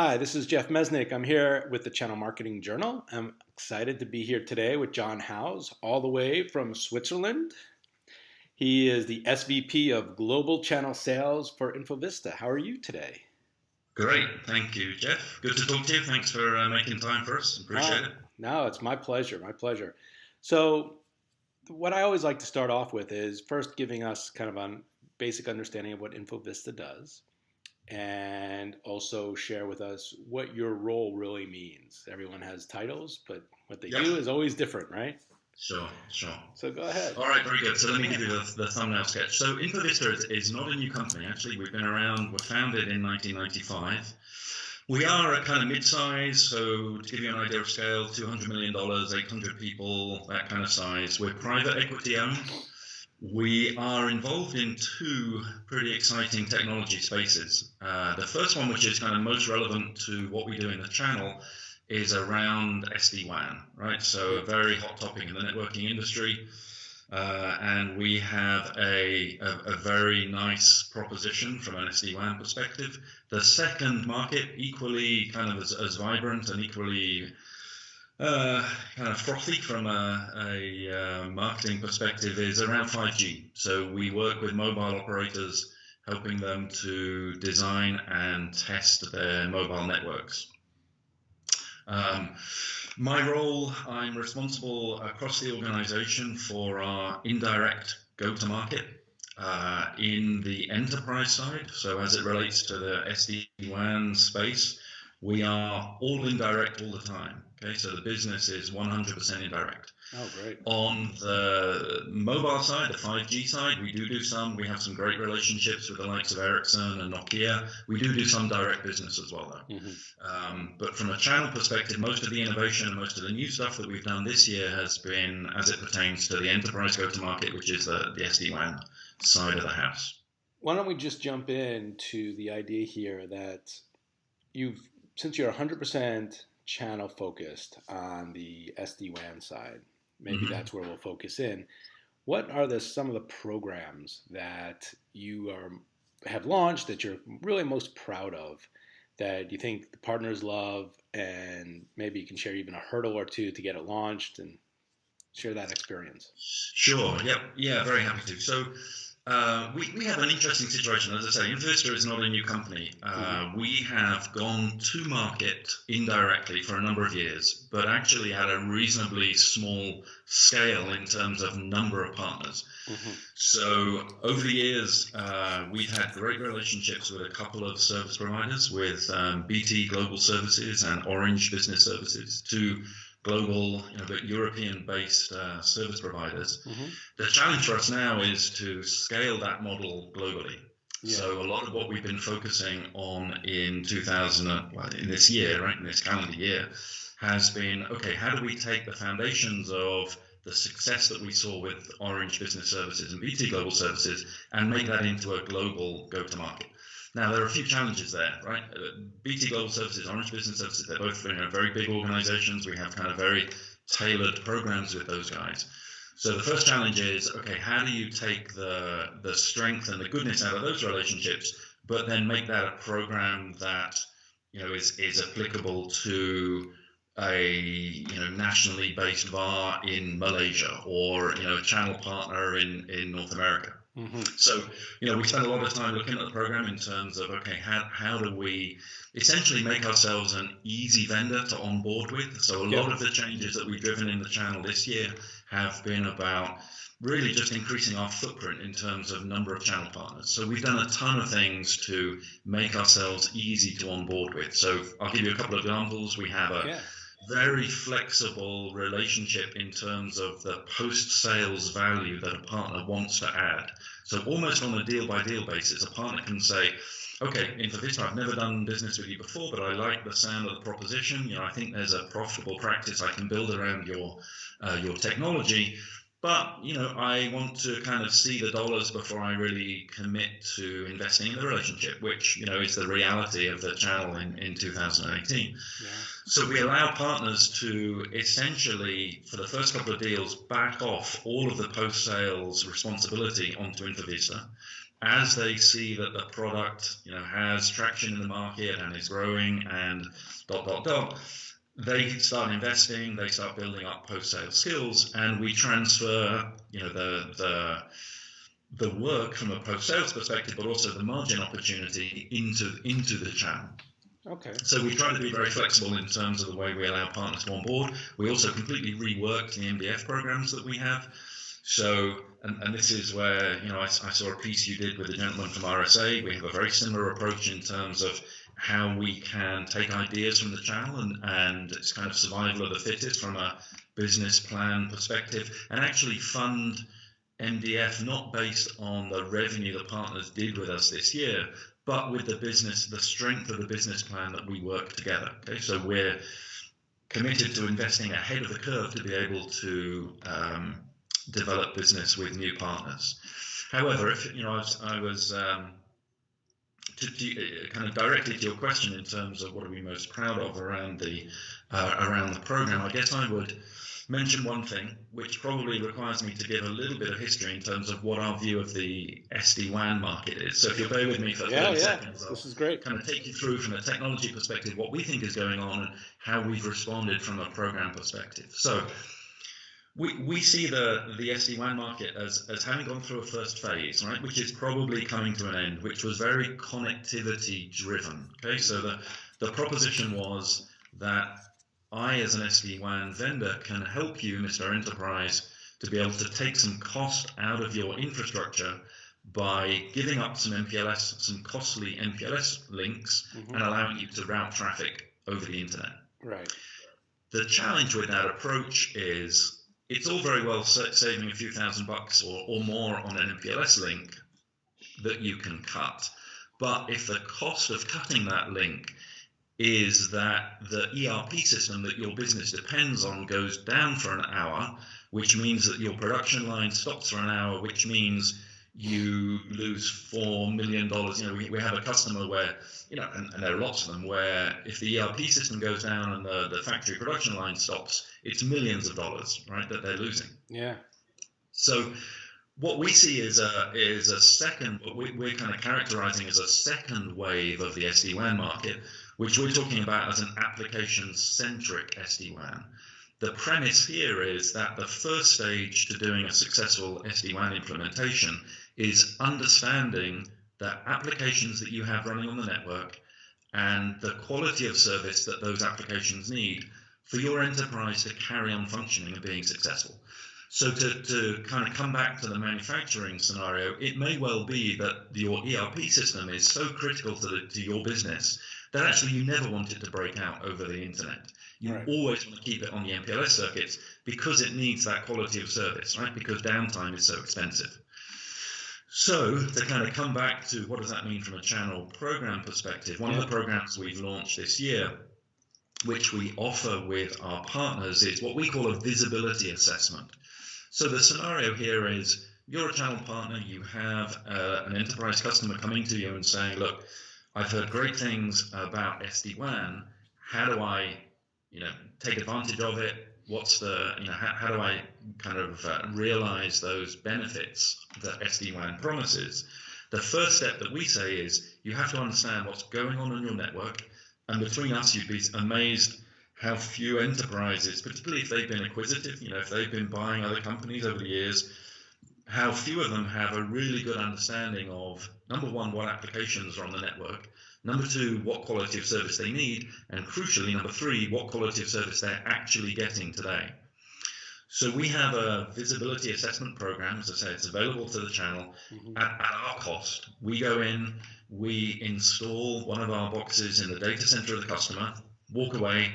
Hi, this is Jeff Mesnick. I'm here with the Channel Marketing Journal. I'm excited to be here today with Jon Howes, all the way from Switzerland. He is the SVP of Global Channel Sales for InfoVista. How are you today? Great, thank you, Jeff. Good to talk to you. Thanks for making time for us. Appreciate it. No, it's my pleasure. My pleasure. So, what I always like to start off with is first giving us kind of a basic understanding of what InfoVista does, and also share with us what your role really means. Everyone has titles, but what they Yep, do is always different, right? sure. So go ahead. All right, very good. So let me give you the thumbnail sketch. So InfoVista is not a new company. Actually, we've been around. We're founded in 1995. We are a kind of mid-size, so to give you an idea of scale, $200 million, 800 people, that kind of size. We're private equity owned. We are involved in two pretty exciting technology spaces. The first one, which is kind of most relevant to what we do in the channel, is around SD-WAN, right? So a very hot topic in the networking industry. And we have a very nice proposition from an SD-WAN perspective. The second market, equally kind of as vibrant and equally kind of frothy from a marketing perspective, is around 5G. So we work with mobile operators, helping them to design and test their mobile networks. My role, I'm responsible across the organization for our indirect go-to-market in the enterprise side. So as it relates to the SD-WAN space, we are all indirect all the time. Okay, so the business is 100% indirect. Oh, great. On the mobile side, the 5G side, we do some. We have some great relationships with the likes of Ericsson and Nokia. We do some direct business as well, though. But from a channel perspective, most of the innovation, most of the new stuff that we've done this year has been as it pertains to the enterprise go-to-market, which is the SD-WAN side of the house. Why don't we just jump into the idea here that since you're 100% channel focused on the SD-WAN side, maybe that's where we'll focus in. What are some of the programs that you have launched that you're really most proud of, that you think the partners love, and maybe you can share even a hurdle or two to get it launched and share that experience? Sure. Yep. Yeah. Very happy to. So we have an interesting situation. As I say, InfoVista is not a new company. We have gone to market indirectly for a number of years, but actually at a reasonably small scale in terms of number of partners. So over the years, we've had great relationships with a couple of service providers, with BT Global Services and Orange Business Services, two global, but European-based service providers. The challenge for us now is to scale that model globally. So a lot of what we've been focusing on in this year, right, in this calendar year, has been, okay, how do we take the foundations of the success that we saw with Orange Business Services and BT Global Services and make that into a global go-to-market? Now, there are a few challenges there, right? BT Global Services, Orange Business Services, they're both very big organizations. We have kind of very tailored programs with those guys. So the first challenge is, okay, how do you take the strength and the goodness out of those relationships, but then make that a program that, is applicable to a nationally based VAR in Malaysia, or a channel partner in North America. So, we spend a lot of time looking at the program in terms of, okay, how do we essentially make ourselves an easy vendor to onboard with? So a lot of the changes that we've driven in the channel this year have been about really just increasing our footprint in terms of number of channel partners. So we've done a ton of things to make ourselves easy to onboard with. So I'll give you a couple of examples. We have a very flexible relationship in terms of the post-sales value that a partner wants to add. So almost on a deal-by-deal basis, a partner can say, okay, InfoVista, I've never done business with you before, but I like the sound of the proposition. I think there's a profitable practice I can build around your technology. But, I want to kind of see the dollars before I really commit to investing in the relationship, which, is the reality of the channel in 2018. So we allow partners to essentially, for the first couple of deals, back off all of the post-sales responsibility onto InfoVista as they see that the product, has traction in the market and is growing and ... they start investing, they start building up post-sale skills, and we transfer, the work from a post-sales perspective, but also the margin opportunity into the channel. Okay. So we try to be very flexible in terms of the way we allow partners to onboard. We also completely reworked the MDF programs that we have. So, and this is where, I saw a piece you did with a gentleman from RSA. We have a very similar approach in terms of how we can take ideas from the channel and it's kind of survival of the fittest from a business plan perspective, and actually fund MDF not based on the revenue the partners did with us this year, but with the strength of the business plan that we work together. Okay, so we're committed to investing ahead of the curve to be able to develop business with new partners. However, if I was to kind of directly to your question in terms of what are we most proud of around the program, I guess I would mention one thing, which probably requires me to give a little bit of history in terms of what our view of the SD-WAN market is. So if you'll bear with me for 30 seconds, this is great. Kind of take you through from a technology perspective what we think is going on and how we've responded from a program perspective. So we see the SD-WAN market as having gone through a first phase, right, which is probably coming to an end, which was very connectivity driven. Okay, so the proposition was that I, as an SD-WAN vendor, can help you, Mr. Enterprise, to be able to take some cost out of your infrastructure by giving up some costly MPLS links, and allowing you to route traffic over the internet. Right. The challenge with that approach is it's all very well saving a few $1,000 or more on an MPLS link that you can cut, but if the cost of cutting that link is that the ERP system that your business depends on goes down for an hour, which means that your production line stops for an hour, which means you lose $4 million. We have a customer where, and there are lots of them, where if the ERP system goes down and the factory production line stops, it's millions of dollars, right, that they're losing. Yeah. So what we see is a second, what we're kind of characterizing as a second wave of the SD-WAN market, which we're talking about as an application-centric SD-WAN. The premise here is that the first stage to doing a successful SD-WAN implementation is understanding the applications that you have running on the network and the quality of service that those applications need for your enterprise to carry on functioning and being successful. So to kind of come back to the manufacturing scenario, it may well be that your ERP system is so critical to your business that actually you never want it to break out over the internet. You always want to keep it on the MPLS circuits because it needs that quality of service, right? Because downtime is so expensive. So to kind of come back to what does that mean from a channel program perspective, one of the programs we've launched this year, which we offer with our partners, is what we call a visibility assessment. So the scenario here is you're a channel partner, you have an enterprise customer coming to you and saying, look, I've heard great things about SD-WAN. How do I, take advantage of it? What's the, how do I kind of realize those benefits that SD-WAN promises? The first step that we say is you have to understand what's going on your network. And between us, you'd be amazed how few enterprises, particularly if they've been acquisitive, if they've been buying other companies over the years, how few of them have a really good understanding of, number one, what applications are on the network, number two, what quality of service they need, and crucially, number three, what quality of service they're actually getting today. So we have a visibility assessment program. As I say, it's available to the channel at our cost. We go in, we install one of our boxes in the data center of the customer, walk away.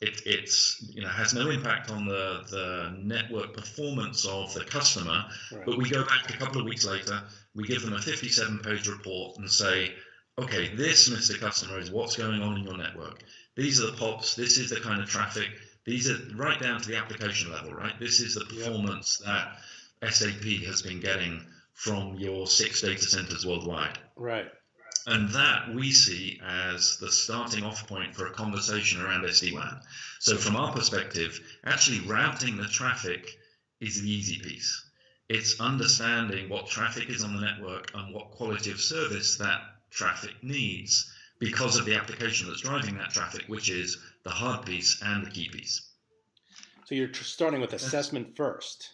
It's has no impact on the network performance of the customer, but we go back a couple of weeks later, we give them a 57-page report and say, okay, this, Mr. Customer, is what's going on in your network. These are the POPs, this is the kind of traffic, these are right down to the application level, right? This is the performance that SAP has been getting from your 6 data centers worldwide. Right. And that we see as the starting off point for a conversation around SD-WAN. So from our perspective, actually routing the traffic is the easy piece. It's understanding what traffic is on the network and what quality of service that traffic needs because of the application that's driving that traffic, which is the hard piece and the key piece. So you're starting with assessment first.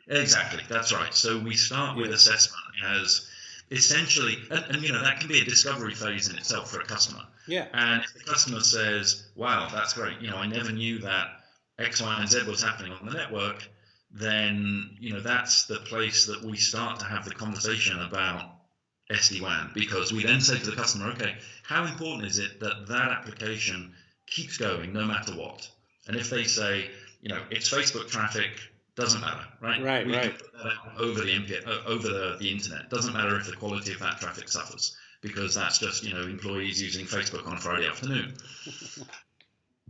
Exactly, that's right. So we start with assessment as essentially, and that can be a discovery phase in itself for a customer. Yeah. And if the customer says, "Wow, that's great," I never knew that X, Y, and Z was happening on the network, then that's the place that we start to have the conversation about SD-WAN, because we then say to the customer, "Okay, how important is it that that application keeps going no matter what?" And if they say, it's Facebook traffic, doesn't matter, right? We can put that out over the internet. Doesn't matter if the quality of that traffic suffers, because that's just employees using Facebook on a Friday afternoon.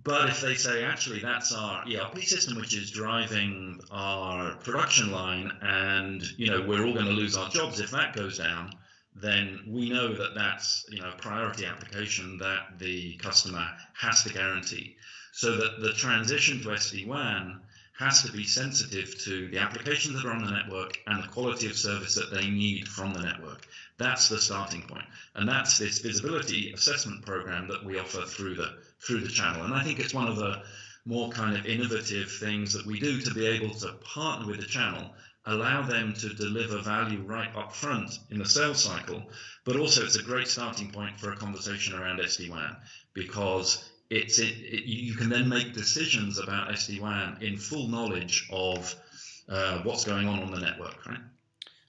But if they say, actually, that's our ERP system, which is driving our production line, and we're all going to lose our jobs if that goes down, then we know that that's a priority application that the customer has to guarantee. So that the transition to SD-WAN has to be sensitive to the applications that are on the network and the quality of service that they need from the network. That's the starting point, and that's this visibility assessment program that we offer through the channel. And I think it's one of the more kind of innovative things that we do to be able to partner with the channel, allow them to deliver value right up front in the sales cycle, but also it's a great starting point for a conversation around SD-WAN, because you can then make decisions about SD-WAN in full knowledge of what's going on the network, right?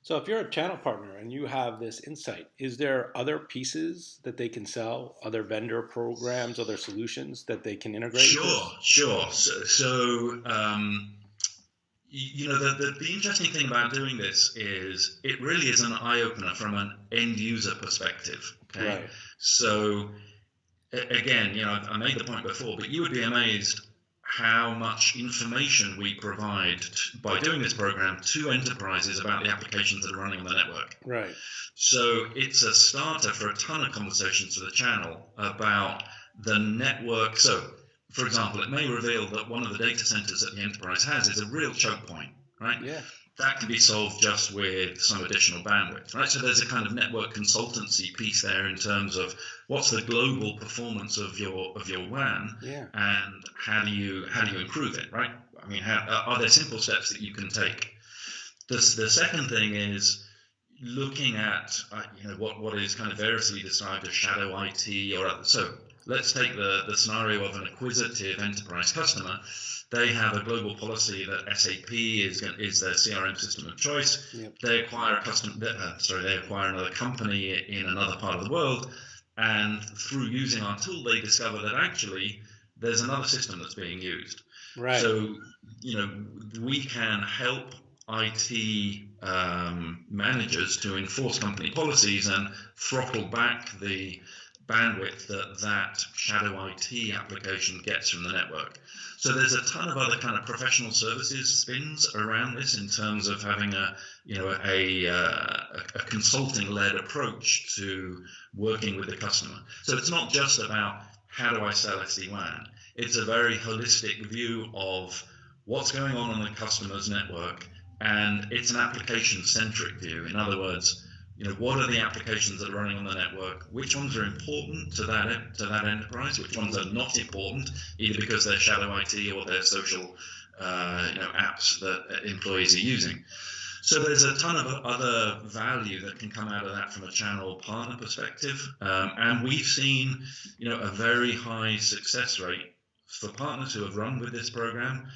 So if you're a channel partner and you have this insight, is there other pieces that they can sell, other vendor programs, other solutions that they can integrate? Sure. So the interesting thing about doing this is it really is an eye-opener from an end-user perspective. Okay. Right. So again, I made the point before, but you would be amazed how much information we provide by doing this program to enterprises about the applications that are running on the network. Right. So it's a starter for a ton of conversations to the channel about the network. So, for example, it may reveal that one of the data centers that the enterprise has is a real choke point, right? Yeah. That can be solved just with some additional bandwidth, right? So there's a kind of network consultancy piece there in terms of what's the global performance of your WAN, and how do you improve it, right? I mean, are there simple steps that you can take? The second thing is looking at what is kind of variously described as shadow IT or other. So let's take the scenario of an acquisitive enterprise customer. They have a global policy that SAP is their CRM system of choice. Yep. They acquire they acquire another company in another part of the world, and through using our tool, they discover that actually there's another system that's being used. Right. So we can help IT managers to enforce company policies and throttle back the bandwidth that shadow IT application gets from the network. So there's a ton of other kind of professional services spins around this in terms of having a consulting-led approach to working with the customer. So it's not just about how do I sell SD-WAN. It's a very holistic view of what's going on the customer's network, and it's an application-centric view. In other words, what are the applications that are running on the network? Which ones are important to that enterprise? Which ones are not important, either because they're shadow IT or they're social apps that employees are using? So there's a ton of other value that can come out of that from a channel partner perspective, and we've seen a very high success rate for partners who have run with this program.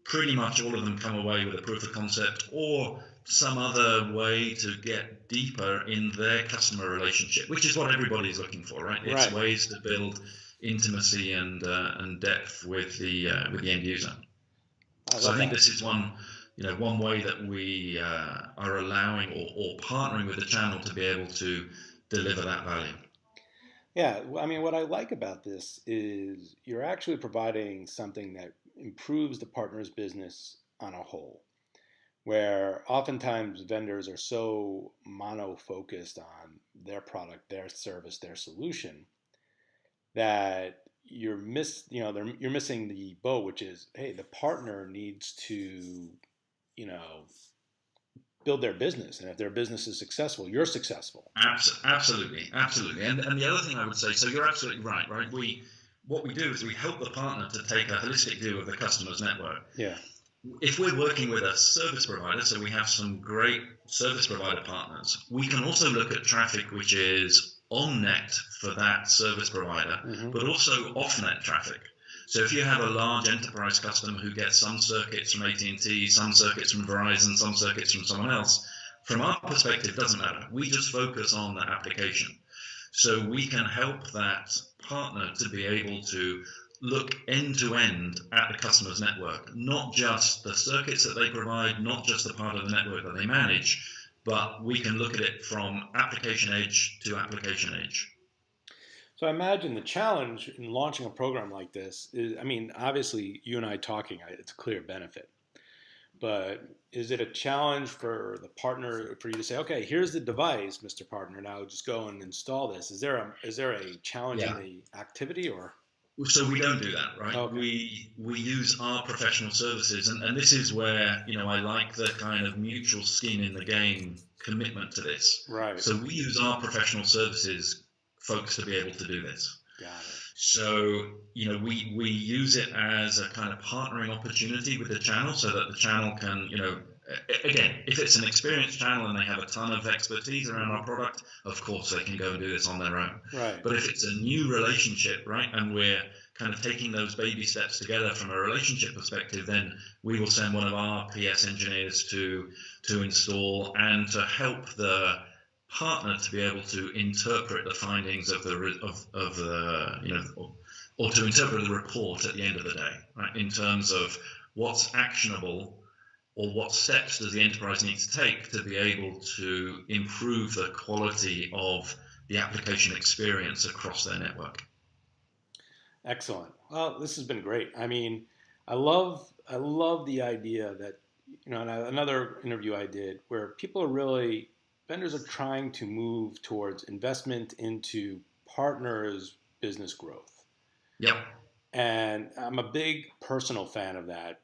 Pretty much all of them come away with a proof of concept or some other way to get deeper in their customer relationship, which is what everybody's looking for, right? It's ways to build intimacy and depth with the end user. So I think this is one way that we are allowing or partnering with the channel to be able to deliver that value. Yeah, I mean, what I like about this is you're actually providing something that improves the partner's business on a whole, where oftentimes vendors are so mono-focused on their product, their service, their solution, that you're missing the boat, which is, hey, the partner needs to, build their business. And if their business is successful, you're successful. Absolutely, absolutely. And the other thing I would say, so you're absolutely right, right? What we do is we help the partner to take a holistic view of the customer's network. Yeah. If we're working with a service provider, so we have some great service provider partners, we can also look at traffic which is on net for that service provider, but also off net traffic. So if you have a large enterprise customer who gets some circuits from AT&T, some circuits from Verizon, some circuits from someone else, from our perspective, it doesn't matter. We just focus on the application. So we can help that partner to be able to look end-to-end at the customer's network, not just the circuits that they provide, not just the part of the network that they manage, but we can look at it from application edge to application edge. So I imagine the challenge in launching a program like this is, I mean, obviously you and I talking, it's a clear benefit. But is it a challenge for the partner for you to say, okay, here's the device, Mr. Partner, now just go and install this? Is there a challenge in the activity or? So we don't do that, right? Okay. We use our professional services, and this is where, I like the kind of mutual skin in the game commitment to this. Right. So we use our professional services folks to be able to do this. Got it. So, we use it as a kind of partnering opportunity with the channel so that the channel can, again, if it's an experienced channel and they have a ton of expertise around our product, of course they can go and do this on their own. Right. But if it's a new relationship, right, and we're kind of taking those baby steps together from a relationship perspective, then we will send one of our PS engineers to install and to help the partner to be able to interpret the findings of the or to interpret the report at the end of the day, right, in terms of what's actionable or what steps does the enterprise need to take to be able to improve the quality of the application experience across their network. Excellent. Well, this has been great. I mean, I love the idea that, another interview I did where vendors are trying to move towards investment into partners' business growth. Yep. And I'm a big personal fan of that.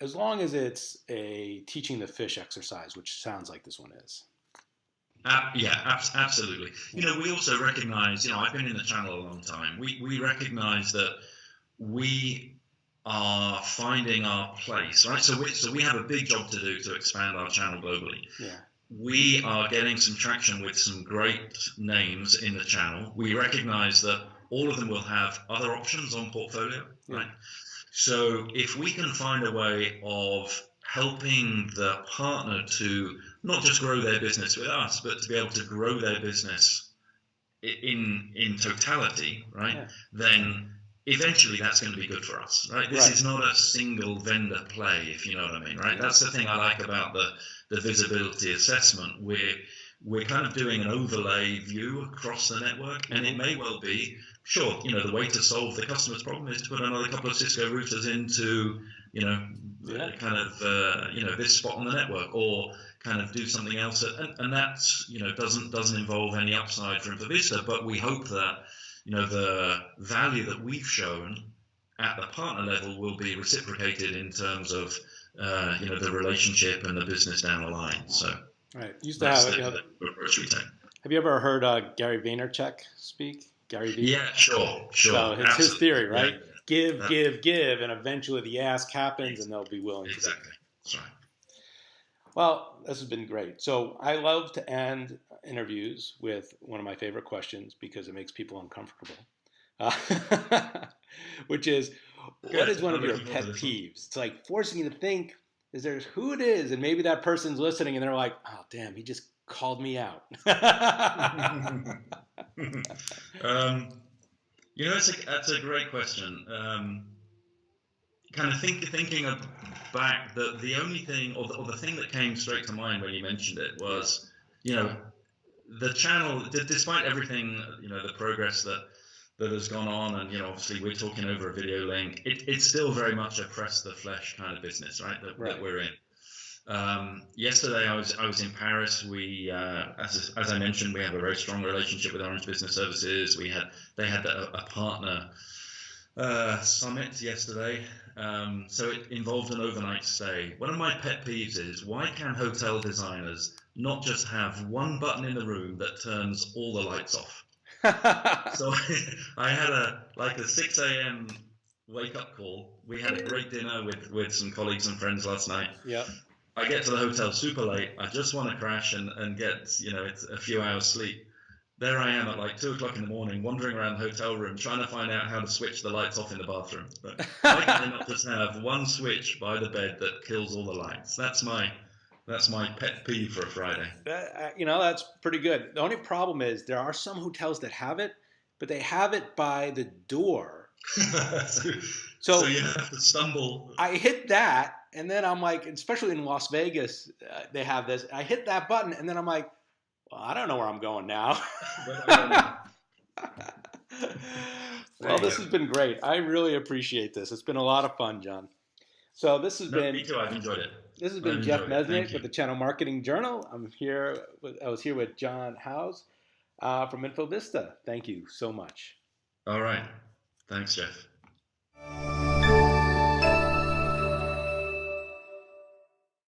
As long as it's a teaching the fish exercise, which sounds like this one is. Absolutely. We also recognize, I've been in the channel a long time. We recognize that we are finding our place, right? So we have a big job to do to expand our channel globally. Yeah. We are getting some traction with some great names in the channel. We recognize that all of them will have other options on portfolio, right? So if we can find a way of helping the partner to not just grow their business with us, but to be able to grow their business in totality, right? Yeah. Then eventually that's going to be good for us, right? This is not a single vendor play, if you know what I mean, right? That's the thing I like about the visibility assessment. We're kind of doing an overlay view across the network, and it may well be, sure, the way to solve the customer's problem is to put another couple of Cisco routers into, kind of, this spot on the network, or kind of do something else, and that's, doesn't involve any upside for Vista, but we hope that, the value that we've shown at the partner level will be reciprocated in terms of, the relationship and the business down the line. So. Right. Used to have the approach we take. Have you ever heard Gary Vaynerchuk speak? Gary V? Yeah, sure. So it's his theory, right? Yeah. Give, and eventually the ask happens, and they'll be willing to. Exactly. That's right. Well, this has been great. So I love to end interviews with one of my favorite questions because it makes people uncomfortable, which is, what is one of your pet peeves? It's like forcing you to think. Is there who it is, and maybe that person's listening, and they're like, "Oh, damn, he just called me out." That's a great question. Kind of thinking back, the only thing, or the thing that came straight to mind when you mentioned it was, the channel, despite everything, the progress that has gone on, and obviously we're talking over a video link, it's still very much a press the flesh kind of business, right? That we're in. Yesterday I was in Paris. We as I mentioned, we have a very strong relationship with Orange Business Services. They had a partner Summit yesterday. So it involved an overnight stay. One of my pet peeves is why can hotel designers not just have one button in the room that turns all the lights off? So I had a 6 a.m. wake up call. We had a great dinner with some colleagues and friends last night. Yep. I get to the hotel super late. I just want to crash and get it's a few hours sleep. There I am at like 2 o'clock in the morning, wandering around the hotel room, trying to find out how to switch the lights off in the bathroom. But why can I not just have one switch by the bed that kills all the lights? That's my pet peeve for a Friday. That's pretty good. The only problem is there are some hotels that have it, but they have it by the door. So you have to stumble. I hit that, and then I'm like, especially in Las Vegas, they have this. I hit that button, and then I'm like, well, I don't know where I'm going now. Well, this has been great. I really appreciate this. It's been a lot of fun, Jon. So this has been. Me too. I've enjoyed it. This has been Jeff Mesnick with the Channel Marketing Journal. I was here with Jon Howes from InfoVista. Thank you so much. All right. Thanks, Jeff.